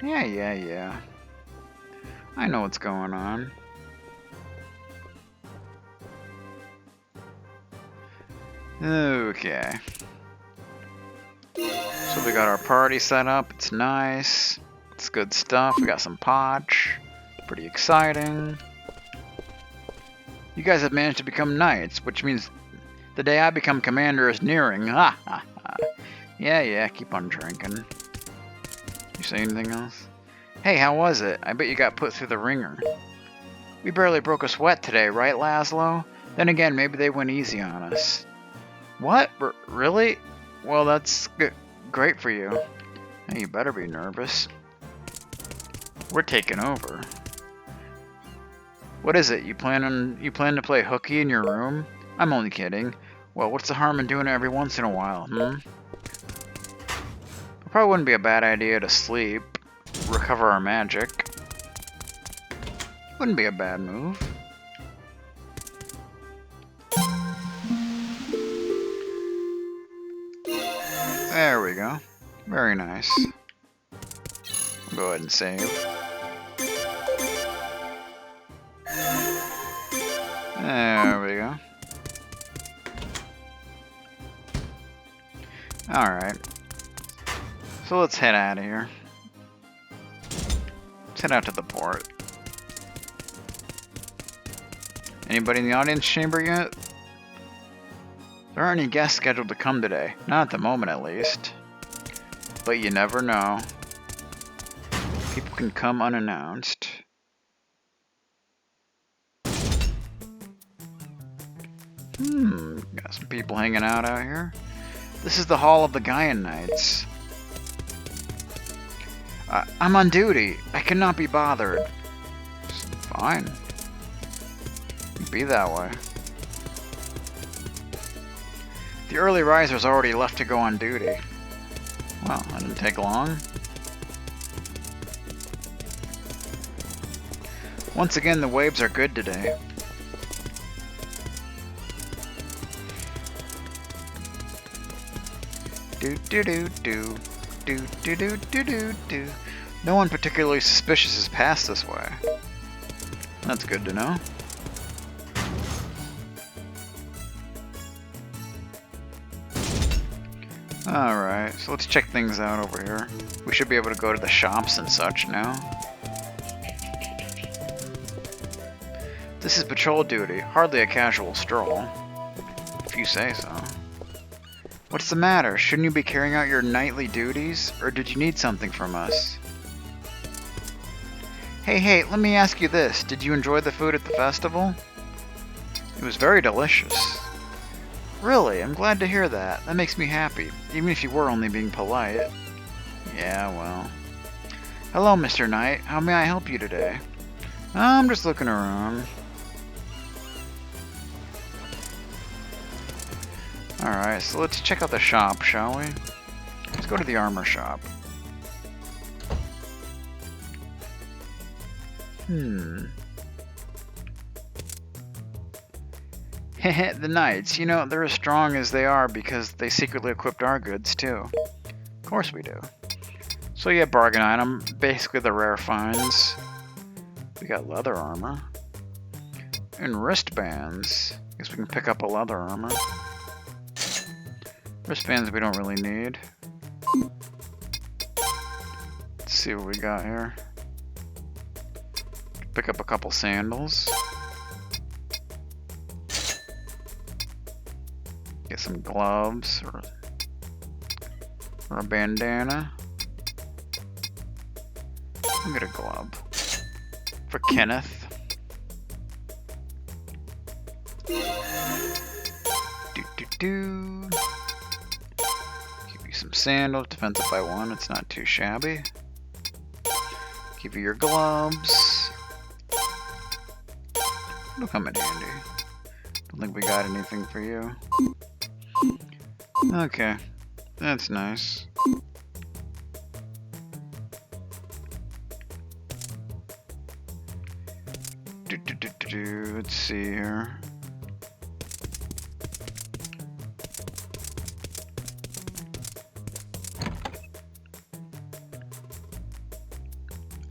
Yeah. I know what's going on. Okay. So we got our party set up. It's nice. It's good stuff. We got some potch. Pretty exciting. You guys have managed to become knights, which means the day I become commander is nearing. Ha ha ha. Yeah, keep on drinking. You say anything else? Hey, how was it? I bet you got put through the ringer. We barely broke a sweat today, right, Laszlo? Then again, maybe they went easy on us. What? Really? Well, that's great for you. Hey, you better be nervous. We're taking over. What is it? You plan to play hooky in your room? I'm only kidding. Well, what's the harm in doing it every once in a while, It probably wouldn't be a bad idea to sleep, recover our magic. Wouldn't be a bad move. There we go. Very nice. Go ahead and save. There we go. Alright. So let's head out of here. Let's head out to the port. Anybody in the audience chamber yet? There aren't any guests scheduled to come today. Not at the moment, at least. But you never know. People can come unannounced. Got some people hanging out here. This is the Hall of the Gaian Knights. I'm on duty. I cannot be bothered. Fine. Be that way. The early risers already left to go on duty. Well, that didn't take long. Once again, the waves are good today. Do. No one particularly suspicious has passed this way. That's good to know. Alright, so let's check things out over here. We should be able to go to the shops and such now. This is patrol duty, hardly a casual stroll. If you say so. What's the matter? Shouldn't you be carrying out your nightly duties? Or did you need something from us? Hey, let me ask you this. Did you enjoy the food at the festival? It was very delicious. Really? I'm glad to hear that. That makes me happy, even if you were only being polite. Yeah, well. Hello, Mr. Knight. How may I help you today? I'm just looking around. Alright, so let's check out the shop, shall we? Let's go to the armor shop. The knights, you know, they're as strong as they are because they secretly equipped our goods, too. Of course we do. So yeah, bargain item, basically the rare finds. We got leather armor. And wristbands. Guess we can pick up a leather armor. Wristbands we don't really need. Let's see what we got here. Pick up a couple sandals. Get some gloves or a bandana. I'll get a glove. For Kenneth. Do. Give you some sandals, defensive by 1, it's not too shabby. Give you your gloves. It'll come in handy. Don't think we got anything for you. Okay, that's nice. Let's see here.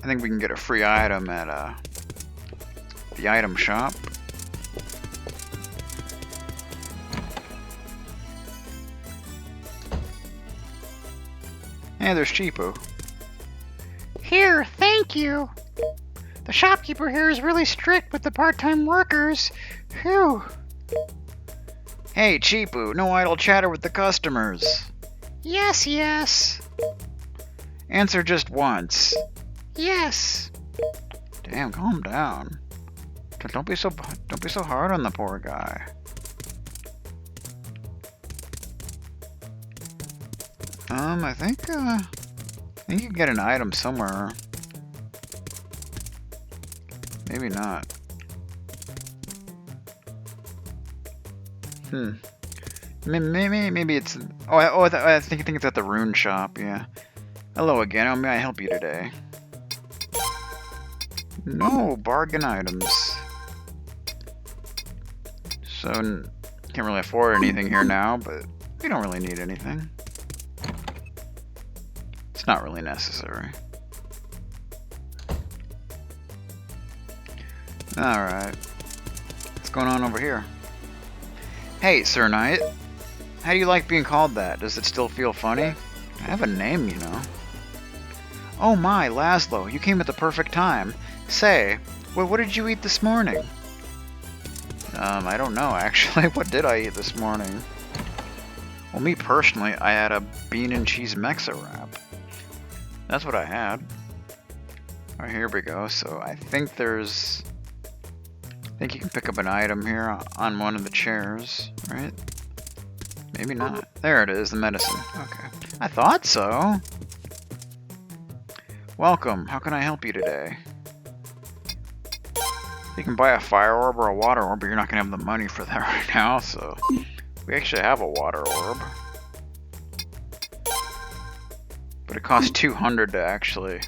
I think we can get a free item at the item shop. Hey, there's Cheapo. Here, thank you. The shopkeeper here is really strict with the part-time workers. Phew. Hey, Cheapo, no idle chatter with the customers. Yes, yes. Answer just once. Yes. Damn, calm down. Don't be so hard on the poor guy. I think you can get an item somewhere. Maybe not. Maybe it's. I think it's at the rune shop. Yeah. Hello again. How may I help you today? No bargain items. So can't really afford anything here now, but we don't really need anything. It's not really necessary. Alright. What's going on over here? Hey, Sir Knight. How do you like being called that? Does it still feel funny? I have a name, you know. Oh my, Laszlo, you came at the perfect time. Say, what did you eat this morning? I don't know, actually. What did I eat this morning? Well, me personally, I had a bean and cheese Mexa wrap. That's what I had. Alright, here we go. So I think you can pick up an item here on one of the chairs, right? Maybe not. There it is, the medicine. Okay. I thought so. Welcome. How can I help you today? You can buy a fire orb or a water orb, but you're not going to have the money for that right now, so... We actually have a water orb. But it costs 200 to actually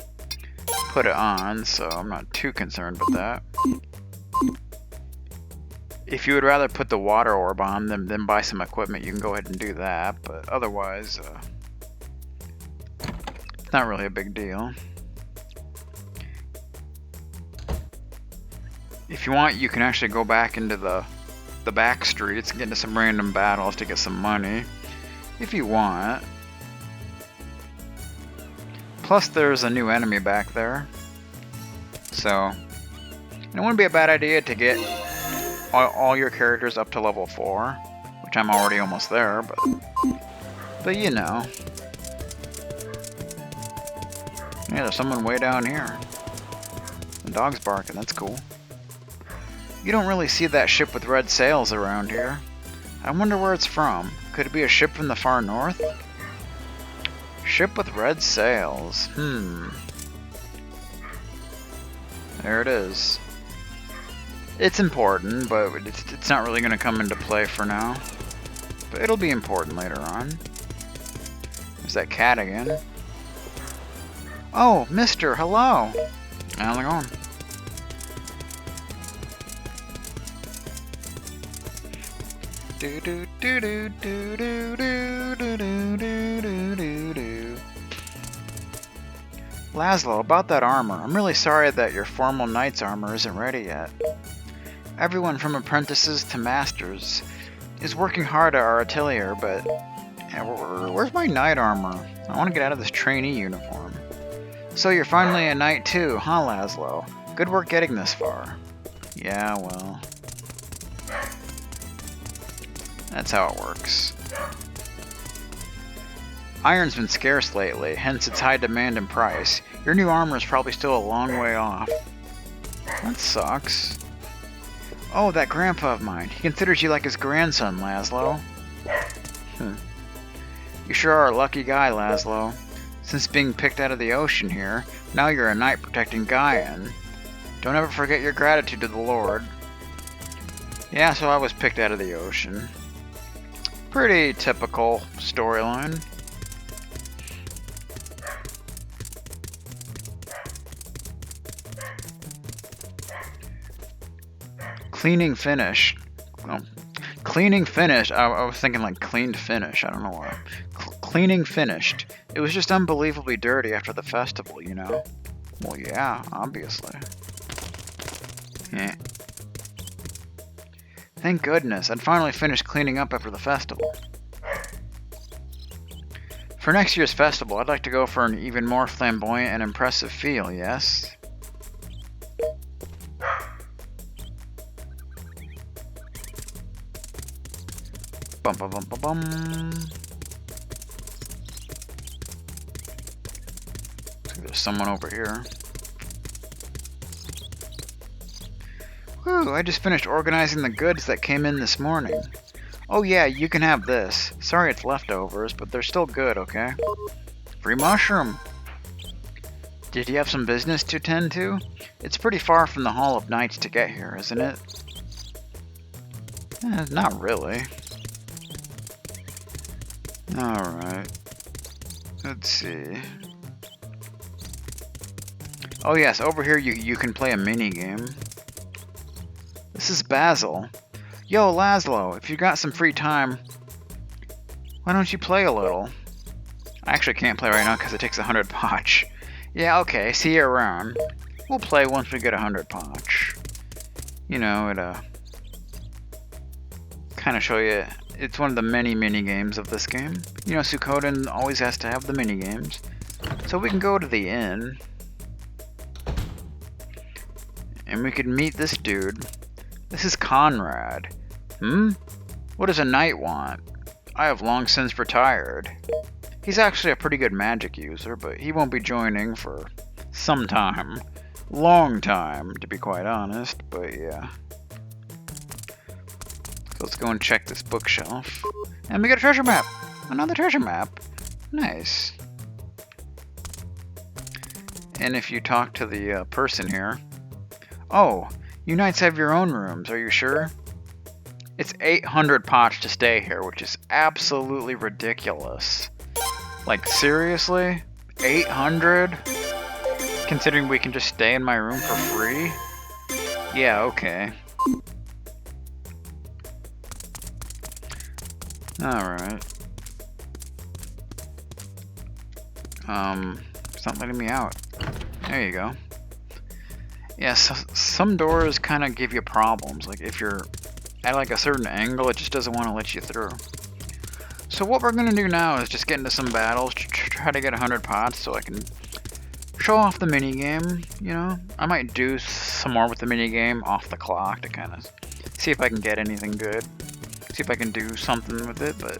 put it on, so I'm not too concerned with that. If you would rather put the water orb on than buy some equipment, you can go ahead and do that, but otherwise, it's not really a big deal. If you want, you can actually go back into the Backstreets and get into some random battles to get some money, if you want. Plus, there's a new enemy back there, so it wouldn't be a bad idea to get all your characters up to level 4, which I'm already almost there, but you know. Yeah, there's someone way down here. The dog's barking, that's cool. You don't really see that ship with red sails around here. I wonder where it's from. Could it be a ship from the far north? Ship with red sails. There it is. It's important, but it's not really going to come into play for now. But it'll be important later on. There's that cat again. Oh, mister, hello. How's it going? Do do do do do do do do do do do do. Laszlo, about that armor. I'm really sorry that your formal knight's armor isn't ready yet. Everyone from apprentices to masters is working hard at our atelier, but yeah, where's my knight armor? I want to get out of this trainee uniform. So you're finally a knight too, huh, Laszlo? Good work getting this far. Yeah, well... That's how it works. Iron's been scarce lately, hence its high demand and price. Your new armor is probably still a long way off. That sucks. Oh, that grandpa of mine. He considers you like his grandson, Laszlo. You sure are a lucky guy, Laszlo. Since being picked out of the ocean here, now you're a knight protecting Gaian. Don't ever forget your gratitude to the Lord. Yeah, so I was picked out of the ocean. Pretty typical storyline. Cleaning finished. Oh, cleaning finished. I was thinking like cleaned finish. I don't know why. Cleaning finished. It was just unbelievably dirty after the festival, you know? Well, yeah, obviously. Yeah. Thank goodness, I'd finally finished cleaning up after the festival. For next year's festival, I'd like to go for an even more flamboyant and impressive feel, yes? Bum bum bum bum bum. There's someone over here. Whew, I just finished organizing the goods that came in this morning. Oh yeah, you can have this. Sorry it's leftovers, but they're still good, okay? Free mushroom! Did you have some business to attend to? It's pretty far from the Hall of Knights to get here, isn't it? Not really. Alright. Let's see. Oh yes, over here you can play a mini-game. This is Basil. Yo, Laszlo, if you got some free time, why don't you play a little? I actually can't play right now because it takes 100 potch. Yeah, okay, see you around. We'll play once we get 100 potch. You know, it kind of show you, it's one of the many mini-games of this game. You know, Suikoden always has to have the mini-games. So we can go to the inn. And we could meet this dude. This is Conrad. What does a knight want? I have long since retired. He's actually a pretty good magic user, but he won't be joining for some time. Long time, to be quite honest, but yeah. So let's go and check this bookshelf. And we got a treasure map! Another treasure map. Nice. And if you talk to the person here... Oh, you knights have your own rooms, are you sure? It's 800 potch to stay here, which is absolutely ridiculous. Like, seriously? 800? Considering we can just stay in my room for free? Yeah, okay. Alright. It's not letting me out. There you go. Yeah, so some doors kind of give you problems. Like, if you're at like a certain angle, it just doesn't want to let you through. So what we're going to do now is just get into some battles, try to get 100 pots so I can show off the minigame, you know? I might do some more with the minigame off the clock to kind of see if I can get anything good. See if I can do something with it, but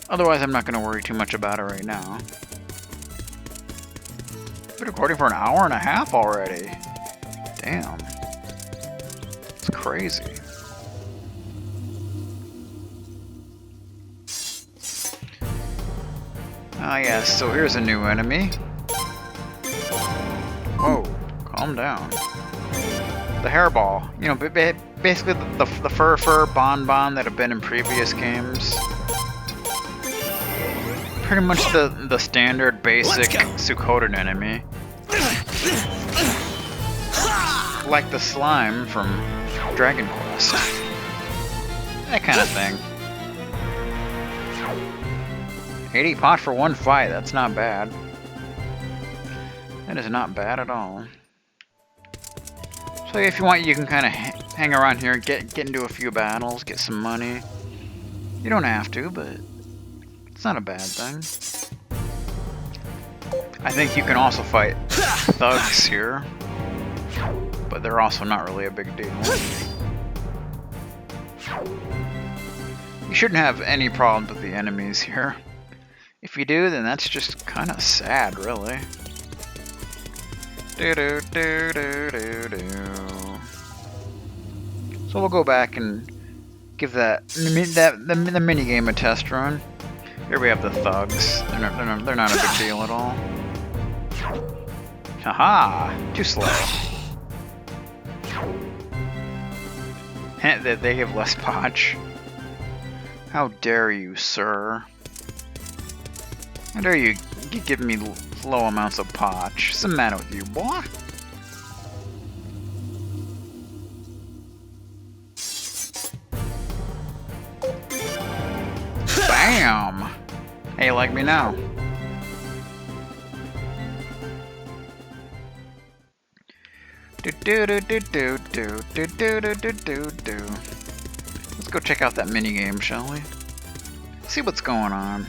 otherwise I'm not going to worry too much about it right now. Been recording for an hour and a half already. Damn. It's crazy. Ah yes, so here's a new enemy. Whoa, calm down. The hairball. You know, basically the fur bonbon that have been in previous games. Pretty much the standard basic Suikoden enemy. Like the slime from Dragon Quest. That kind of thing. 80 pot for one fight, that's not bad. That is not bad at all. So if you want, you can kind of hang around here, get into a few battles, get some money. You don't have to, but it's not a bad thing. I think you can also fight thugs here, but they're also not really a big deal. You shouldn't have any problems with the enemies here. If you do, then that's just kind of sad, really. So we'll go back and give the minigame a test run. Here we have the thugs. They're not a big deal at all. Haha! Too slow. They have less potch. How dare you, sir? How dare you give me low amounts of potch? What's the matter with you, boy? Bam! Hey, you like me now? Let's go check out that minigame, shall we? See what's going on.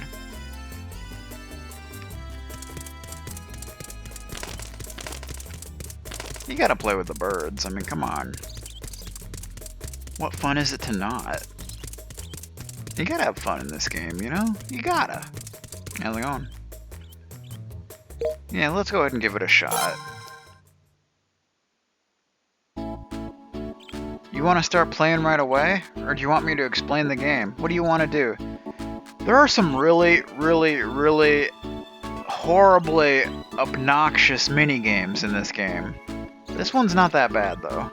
You gotta play with the birds. I mean, come on. What fun is it to not? You gotta have fun in this game, you know? You gotta. How's it going? Yeah, let's go ahead and give it a shot. You want to start playing right away? Or do you want me to explain the game? What do you want to do? There are some really horribly obnoxious mini-games in this game. This one's not that bad, though.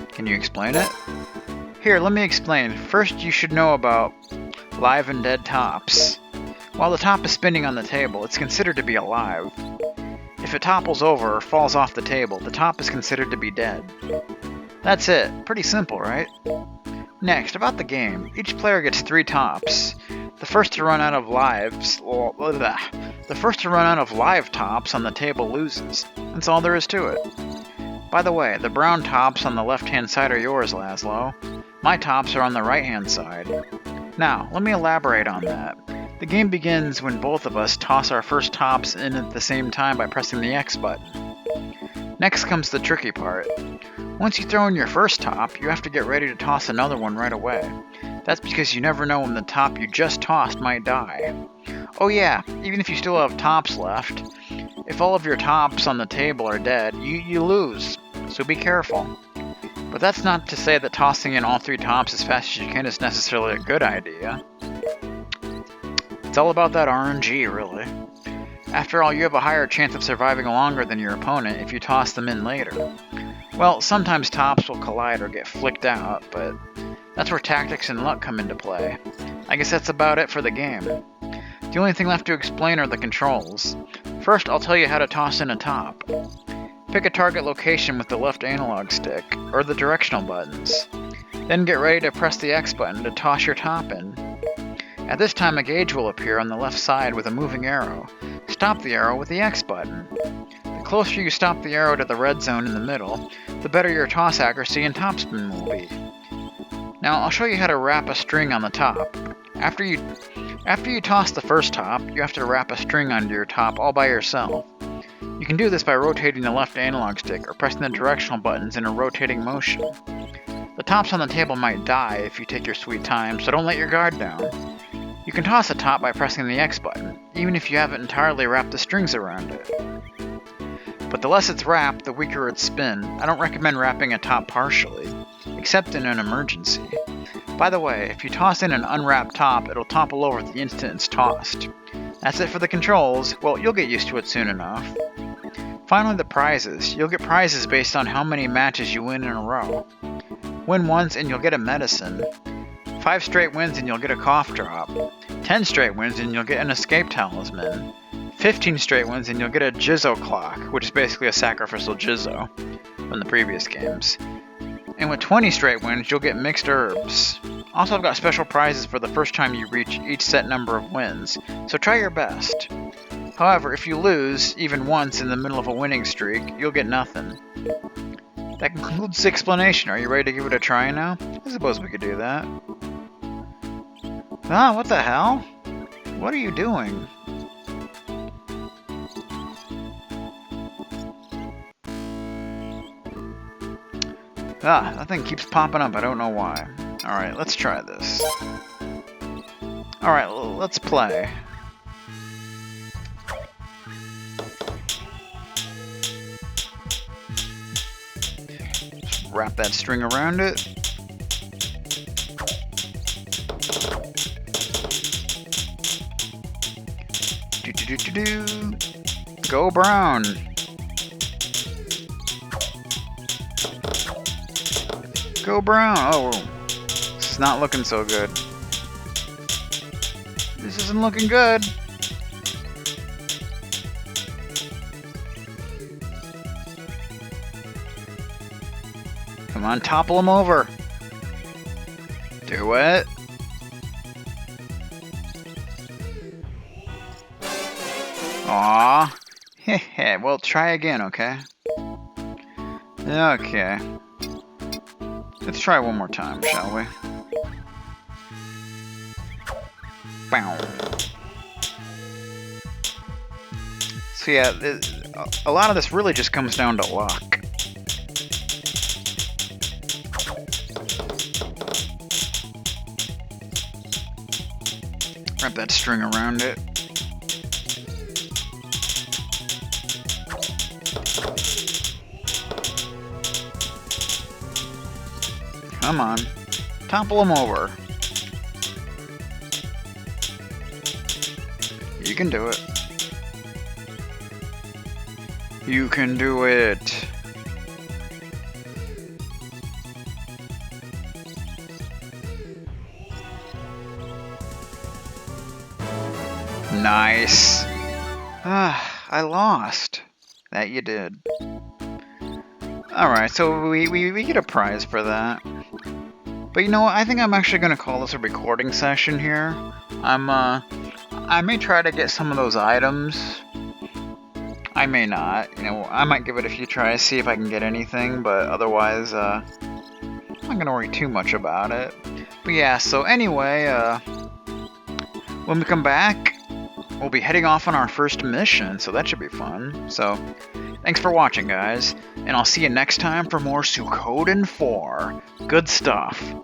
Can you explain it? Here, let me explain. First, you should know about live and dead tops. While the top is spinning on the table, it's considered to be alive. If it topples over or falls off the table, the top is considered to be dead. That's it. Pretty simple, right? Next, about the game. Each player gets 3 tops. The first to run out of live tops on the table loses. That's all there is to it. By the way, the brown tops on the left-hand side are yours, Laszlo. My tops are on the right-hand side. Now, let me elaborate on that. The game begins when both of us toss our first tops in at the same time by pressing the X button. Next comes the tricky part. Once you throw in your first top, you have to get ready to toss another one right away. That's because you never know when the top you just tossed might die. Oh yeah, even if you still have tops left, if all of your tops on the table are dead, you lose, so be careful. But that's not to say that tossing in all 3 tops as fast as you can is necessarily a good idea. It's all about that RNG, really. After all, you have a higher chance of surviving longer than your opponent if you toss them in later. Well, sometimes tops will collide or get flicked out, but that's where tactics and luck come into play. I guess that's about it for the game. The only thing left to explain are the controls. First, I'll tell you how to toss in a top. Pick a target location with the left analog stick, or the directional buttons. Then get ready to press the X button to toss your top in. At this time, a gauge will appear on the left side with a moving arrow. Stop the arrow with the X button. The closer you stop the arrow to the red zone in the middle, the better your toss accuracy and topspin will be. Now, I'll show you how to wrap a string on the top. After you toss the first top, you have to wrap a string onto your top all by yourself. You can do this by rotating the left analog stick or pressing the directional buttons in a rotating motion. The tops on the table might die if you take your sweet time, so don't let your guard down. You can toss a top by pressing the X button, even if you haven't entirely wrapped the strings around it. But the less it's wrapped, the weaker its spin. I don't recommend wrapping a top partially, except in an emergency. By the way, if you toss in an unwrapped top, it'll topple over the instant it's tossed. That's it for the controls. Well, you'll get used to it soon enough. Finally, the prizes. You'll get prizes based on how many matches you win in a row. Win once and you'll get a medicine. 5 straight wins and you'll get a cough drop. 10 straight wins and you'll get an escape talisman. 15 straight wins and you'll get a Jizzo clock, which is basically a sacrificial Jizzo from the previous games. And with 20 straight wins, you'll get mixed herbs. Also, I've got special prizes for the first time you reach each set number of wins, so try your best. However, if you lose, even once in the middle of a winning streak, you'll get nothing. That concludes the explanation. Are you ready to give it a try now? I suppose we could do that. Ah, what the hell? What are you doing? Ah, that thing keeps popping up. I don't know why. Alright, let's try this. Alright, let's play. Just wrap that string around it. Go brown. Go brown. Oh, this is not looking so good. This isn't looking good. Come on, topple him over. Do it. Aww. Well, try again, okay? Okay. Let's try one more time, shall we? Bow. So yeah, a lot of this really just comes down to luck. Wrap that string around it. Come on. Topple him over. You can do it. You can do it. Nice. I lost. That you did. Alright, so we get a prize for that. But you know what, I think I'm actually going to call this a recording session here. I may try to get some of those items. I may not. You know, I might give it a few tries, see if I can get anything, but otherwise, I'm not going to worry too much about it. But yeah, so anyway, when we come back, we'll be heading off on our first mission, so that should be fun. So, thanks for watching, guys, and I'll see you next time for more Suikoden 4. Good stuff.